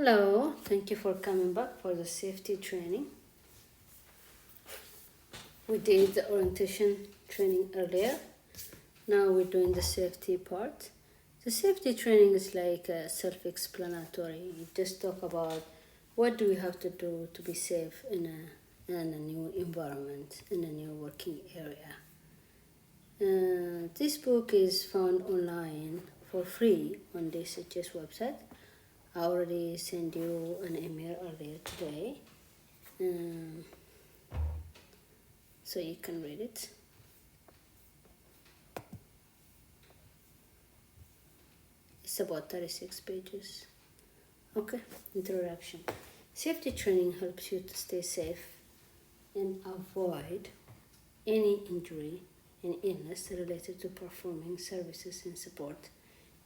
Hello, thank you for coming back for the safety training. We did the orientation training earlier. Now we're doing the safety part. The safety training is like self-explanatory. You just talk about what do we have to do to be safe in a new environment, in a new working area. This book is found online for free on the HCA website. I already sent you an email earlier today, so you can read it. It's about 36 pages. Okay, introduction. Safety training helps you to stay safe and avoid any injury and illness related to performing services and support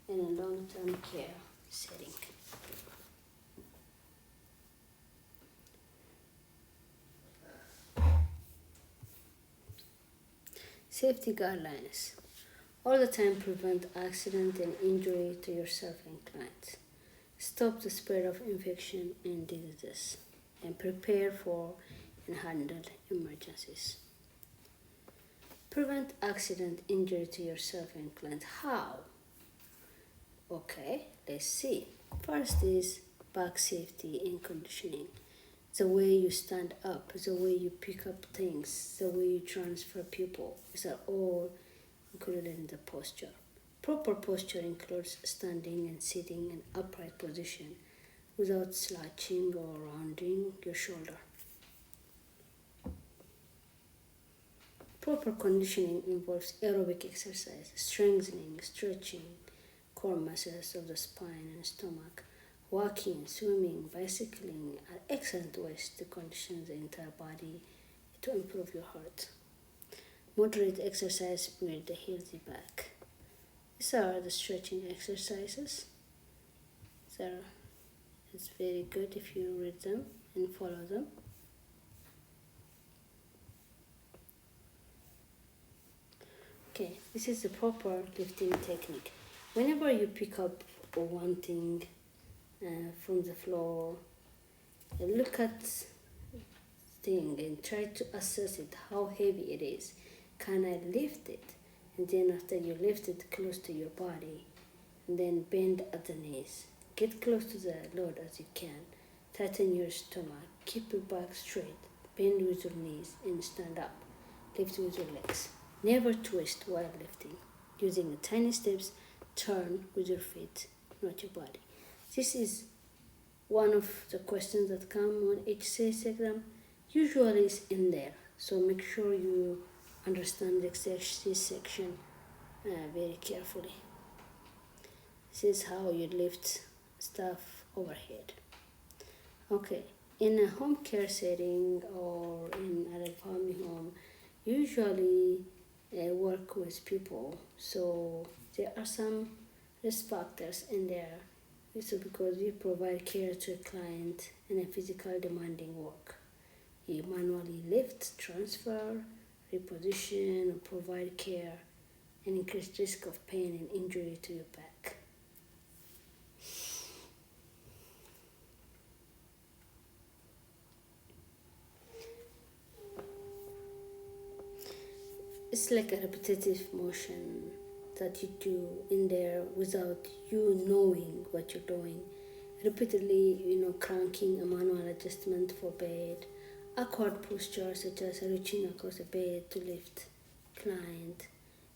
in a long-term care setting. Safety guidelines. All the time prevent accident and injury to yourself and clients. Stop the spread of infection and diseases and prepare for and handle emergencies. Prevent accident injury to yourself and clients. How? Okay, let's see. First is back safety and conditioning. The way you stand up, the way you pick up things, the way you transfer people, these are all included in the posture. Proper posture includes standing and sitting in upright position without slouching or rounding your shoulder. Proper conditioning involves aerobic exercise, strengthening, stretching, core muscles of the spine and stomach. Walking, swimming, bicycling are excellent ways to condition the entire body to improve your heart. Moderate exercise builds a healthy back. These are the stretching exercises. It's very good if you read them and follow them. Okay, this is the proper lifting technique. Whenever you pick up one thing from the floor, look at thing and try to assess it, how heavy it is. Can I lift it? And then after you lift it close to your body, and then bend at the knees. Get close to the load as you can. Tighten your stomach. Keep your back straight. Bend with your knees and stand up. Lift with your legs. Never twist while lifting. Using tiny steps, turn with your feet, not your body. This is one of the questions that come on HCA exam. Usually it's in there, so make sure you understand this section very carefully. This is how you lift stuff overhead. Okay, in a home care setting or in a family home, usually work with people, so there are some risk factors in there. So because you provide care to a client in a physical demanding work, you manually lift, transfer, reposition, or provide care, and increased risk of pain and injury to your back. It's like a repetitive motion that you do in there without you knowing what you're doing. Repeatedly, cranking a manual adjustment for bed, awkward posture such as reaching across the bed to lift client,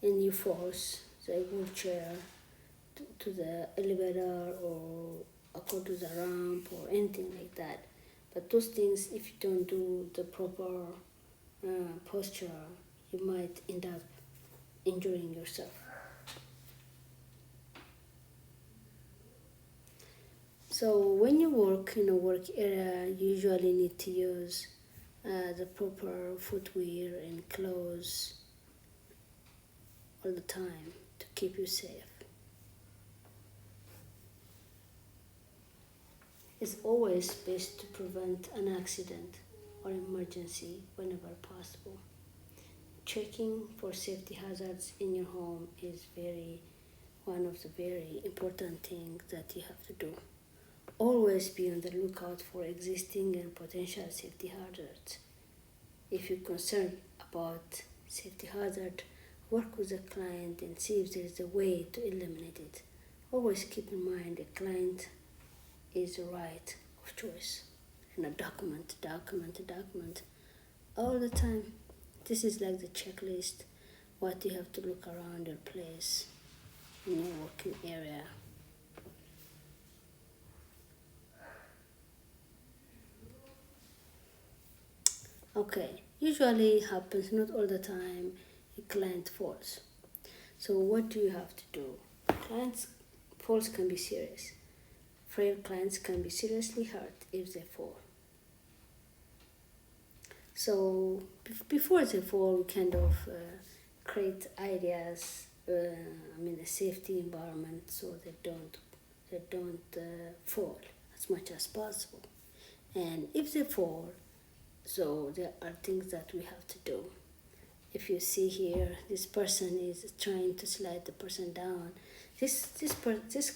and you force the wheelchair to the elevator or go to the ramp or anything like that. But those things, if you don't do the proper posture, you might end up injuring yourself. So when you work in a work area, you usually need to use the proper footwear and clothes all the time to keep you safe. It's always best to prevent an accident or emergency whenever possible. Checking for safety hazards in your home is one of the very important things that you have to do. Always be on the lookout for existing and potential safety hazards. If you're concerned about safety hazard, work with the client and see if there is a way to eliminate it. Always keep in mind the client is the right of choice. And document all the time. This is like the checklist, what you have to look around your place in your working area. Okay, usually happens, not all the time, a client falls. So what do you have to do? Clients falls can be serious. Frail clients can be seriously hurt if they fall. So before they fall, we kind of create ideas. A safety environment so they don't fall as much as possible. And if they fall, so there are things that we have to do. If you see here, this person is trying to slide the person down. This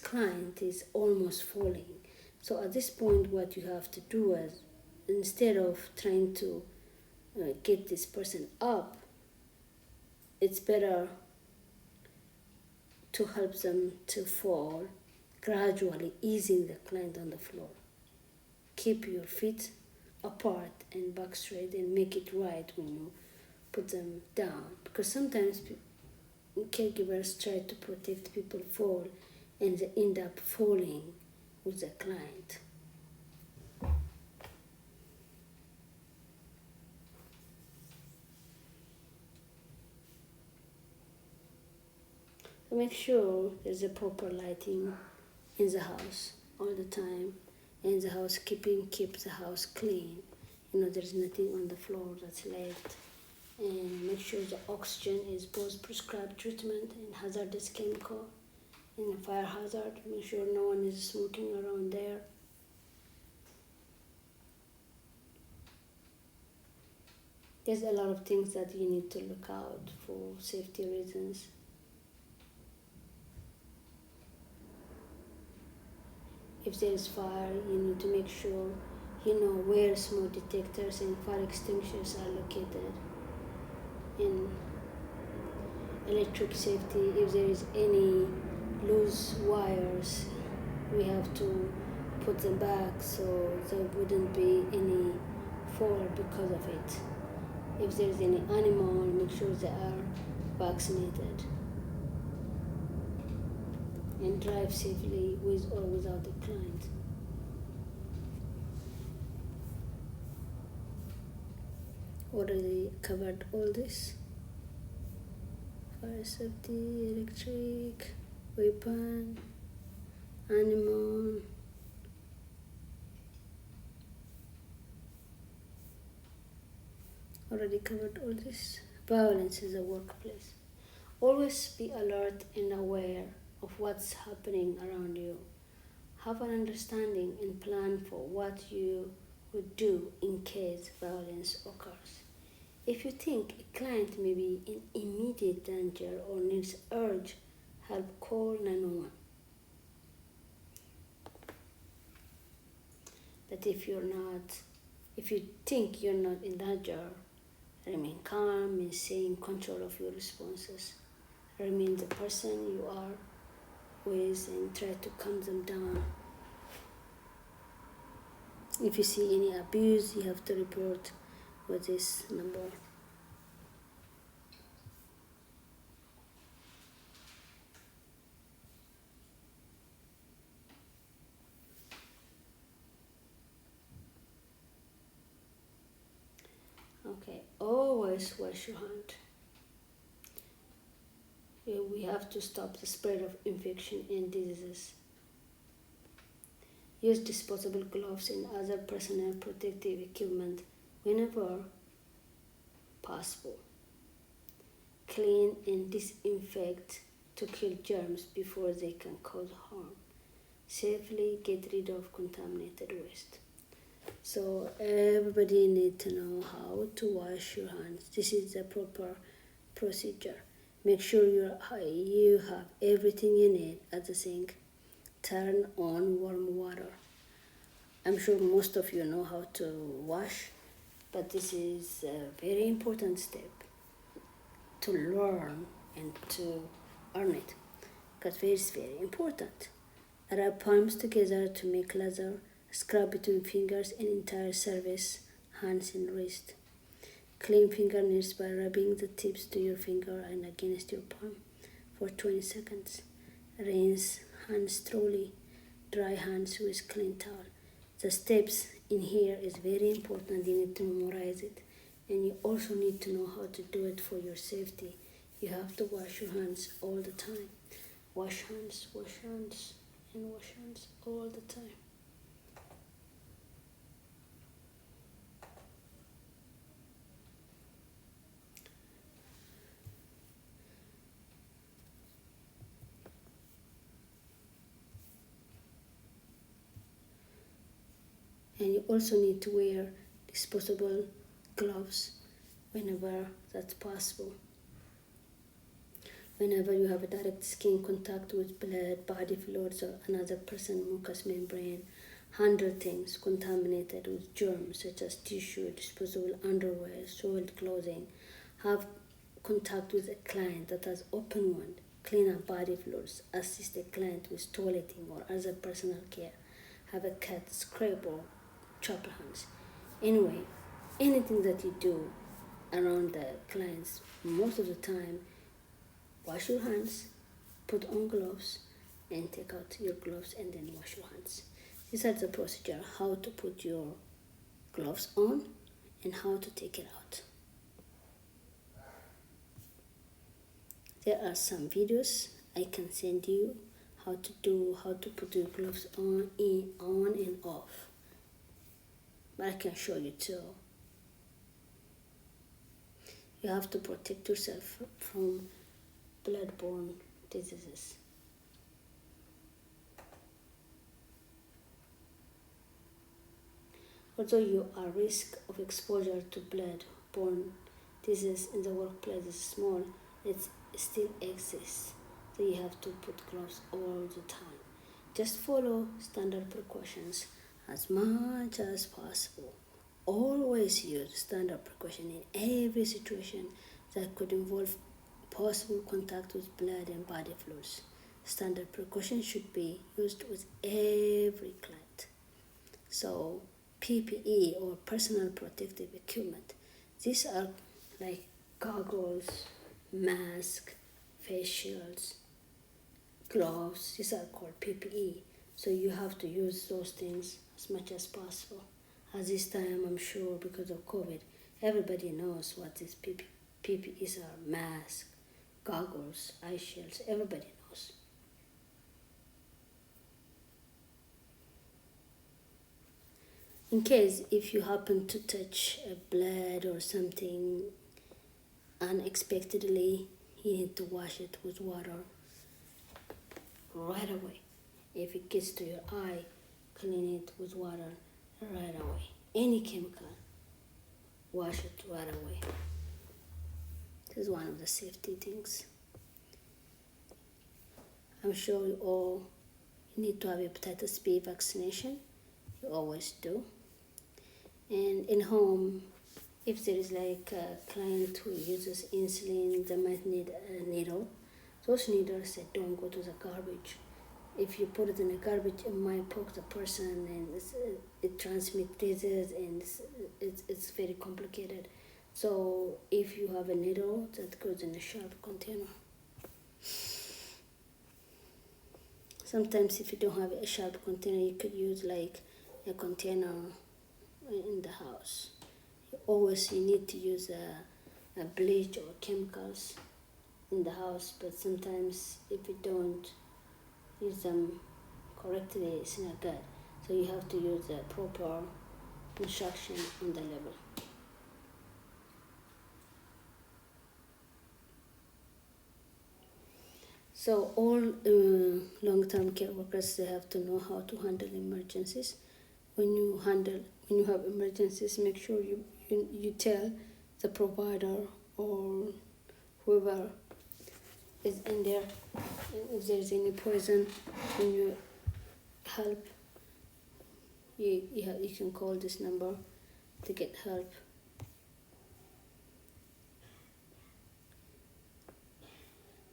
client is almost falling. So at this point, what you have to do is, instead of trying to get this person up, it's better to help them to fall, gradually easing the client on the floor. Keep your feet apart and back straight and make it right when you put them down, because sometimes caregivers try to protect people fall and they end up falling with the client. So make sure there's a proper lighting in the house all the time, and the housekeeping keeps the house clean. There's nothing on the floor that's left. And make sure the oxygen is both prescribed treatment and hazardous chemical and fire hazard. Make sure no one is smoking around there. There's a lot of things that you need to look out for safety reasons. If there is fire, you need to make sure you know where smoke detectors and fire extinguishers are located. In electric safety, if there is any loose wires, we have to put them back so there wouldn't be any fall because of it. If there's any animal, make sure they are vaccinated. And drive safely with or without the client. Already covered all this. Fire safety, electric, weapon, animal. Already covered all this. Violence in the workplace. Always be alert and aware of what's happening around you. Have an understanding and plan for what you would do in case violence occurs. If you think a client may be in immediate danger or needs urgent help, call 911. But if you think you're not in danger, remain calm and stay in control of your responses. Remain the person you are with and try to calm them down. If you see any abuse, you have to report with this number. Okay, always wash your hand. We have to stop the spread of infection and diseases. Use disposable gloves and other personal protective equipment whenever possible. Clean and disinfect to kill germs before they can cause harm. Safely get rid of contaminated waste. So everybody needs to know how to wash your hands. This is the proper procedure. Make sure you have everything you need at the sink. Turn on warm water. I'm sure most of you know how to wash, but this is a very important step to learn and to earn it, because it is very important. Rub palms together to make lather. Scrub between fingers and entire surface, hands and wrist. Clean fingernails by rubbing the tips to your finger and against your palm for 20 seconds. Rinse hands thoroughly. Dry hands with clean towel. The steps in here is very important. You need to memorize it, and you also need to know how to do it for your safety. You have to wash your hands all the time. Wash hands, and wash hands all the time. And you also need to wear disposable gloves whenever that's possible. Whenever you have a direct skin contact with blood, body fluids, or another person's mucous membrane, handle things contaminated with germs such as tissue, disposable underwear, soiled clothing. Have contact with a client that has open wound, clean up body fluids, assist a client with toileting or other personal care. Have a cut, scrape, or chop hands. Anyway, anything that you do around the clients, most of the time, wash your hands, put on gloves, and take out your gloves and then wash your hands. These are the procedure, how to put your gloves on and how to take it out. There are some videos I can send you how to put your gloves on and off. But I can show you too. You have to protect yourself from bloodborne diseases. Although you are risk of exposure to blood-borne disease in the workplace is small, it still exists. So you have to put gloves all the time. Just follow standard precautions as much as possible. Always use standard precaution in every situation that could involve possible contact with blood and body fluids. Standard precautions should be used with every client. So PPE or personal protective equipment, these are like goggles, mask, face shields, gloves. These are called PPE. So you have to use those things as much as possible. At this time, I'm sure because of COVID, everybody knows what these PPEs are: masks, goggles, eye shields. Everybody knows. In case if you happen to touch a blood or something unexpectedly, you need to wash it with water right away. If it gets to your eye, clean it with water right away. Any chemical, wash it right away. This is one of the safety things. I'm sure you all need to have hepatitis B vaccination. You always do. And in home, if there is like a client who uses insulin, they might need a needle. Those needles that don't go to the garbage. If you put it in the garbage, it might poke the person, and it transmits disease, and it's very complicated. So if you have a needle, that goes in a sharp container. Sometimes if you don't have a sharp container, you could use like a container in the house. You need to use a bleach or chemicals in the house, but sometimes if you don't use them correctly, it's not good. So you have to use the proper instruction on the label. So all long-term care workers, they have to know how to handle emergencies. When you have emergencies, make sure you tell the provider or whoever is in there if there's any poison, when you help you can call this number to get help.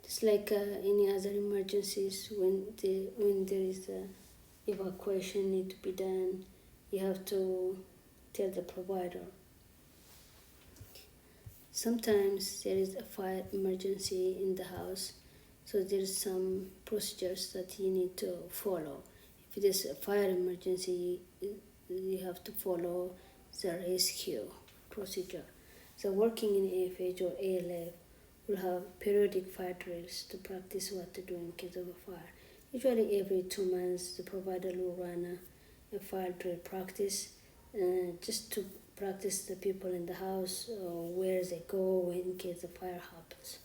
Just like any other emergencies, when there is a evacuation need to be done, you have to tell the provider. Sometimes there is a fire emergency in the house, so there's some procedures that you need to follow. If it is a fire emergency, you have to follow the rescue procedure. So working in AFH or ALF will have periodic fire drills to practice what to do in case of a fire. Usually every 2 months, the provider will run a fire drill practice just to practice the people in the house where they go in case the fire happens.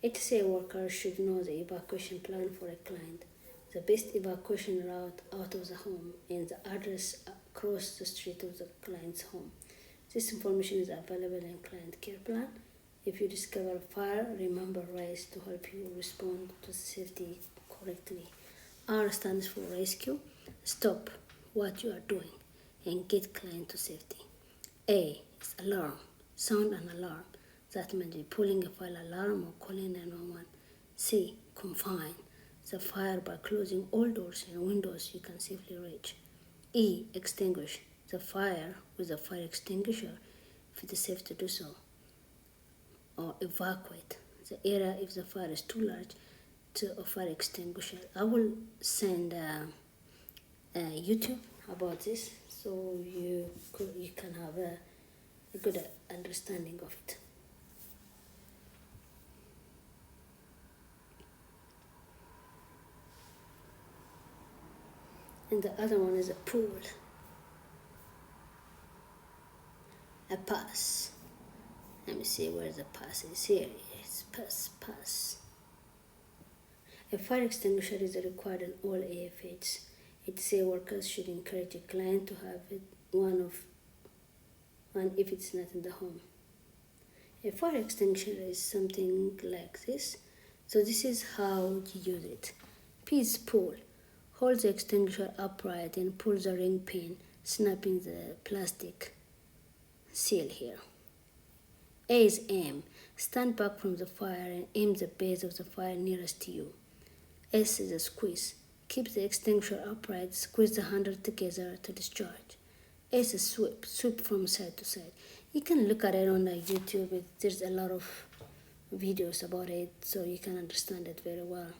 HCA workers should know the evacuation plan for a client, the best evacuation route out of the home, and the address across the street of the client's home. This information is available in client care plan. If you discover a fire, remember RISE to help you respond to safety correctly. R stands for rescue. Stop what you are doing and get client to safety. A is alarm. Sound an alarm. That means pulling a fire alarm or calling 911. C, confine the fire by closing all doors and windows you can safely reach. E, extinguish the fire with a fire extinguisher if it is safe to do so. Or evacuate the area if the fire is too large to a fire extinguisher. I will send YouTube about this so you can have a good understanding of it. And the other one is a pool. A pass. Let me see where the pass is. Here it is. Pass. A fire extinguisher is required in all AFHs. HCA workers should encourage a client to have one if it's not in the home. A fire extinguisher is something like this. So this is how you use it. P is pull. Hold the extinguisher upright and pull the ring pin, snapping the plastic seal here. A is aim. Stand back from the fire and aim the base of the fire nearest to you. S is a squeeze. Keep the extinguisher upright, squeeze the handle together to discharge. S is sweep. Sweep from side to side. You can look at it on YouTube. There's a lot of videos about it, so you can understand it very well.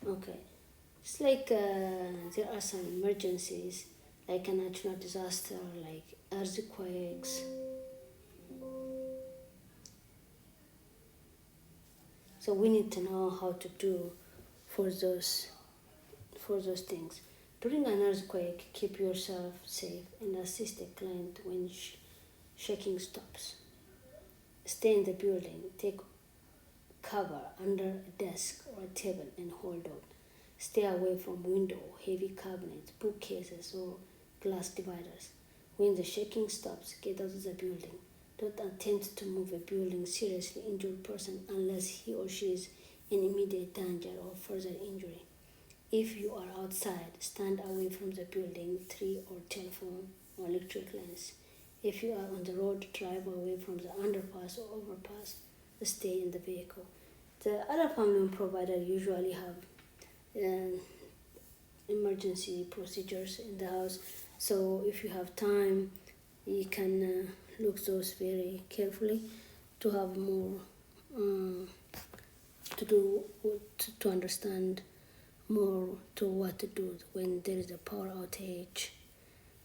Okay, it's like there are some emergencies, like a natural disaster, like earthquakes. So we need to know how to do for those things. During an earthquake, keep yourself safe and assist a client when shaking stops. Stay in the building. Take cover under a desk or a table and hold on. Stay away from window, heavy cabinets, bookcases, or glass dividers. When the shaking stops, get out of the building. Don't attempt to move a building seriously injured person unless he or she is in immediate danger or further injury. If you are outside, stand away from the building, tree or telephone or electric lines. If you are on the road, drive away from the underpass or overpass. Stay in the vehicle. The other family provider usually have emergency procedures in the house, so if you have time, you can look those very carefully to have more to understand more to what to do when there is a power outage,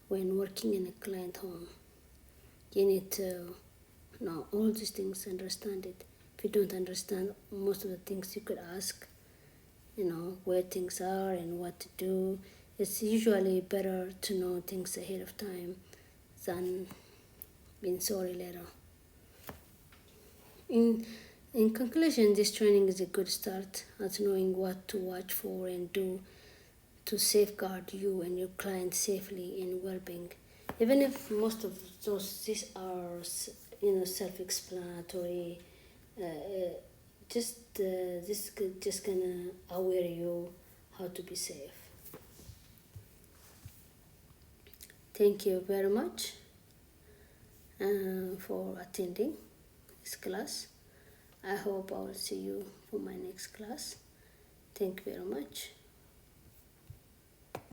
when working in a client home. You need to know all these things, understand it. If you don't understand most of the things, you could ask, where things are and what to do. It's usually better to know things ahead of time than being sorry later. In conclusion, this training is a good start at knowing what to watch for and do to safeguard you and your client safely and well-being. Even if most of these are self-explanatory this just gonna aware you how to be safe. Thank you very much for attending this class. I hope I will see you for my next class. Thank you very much.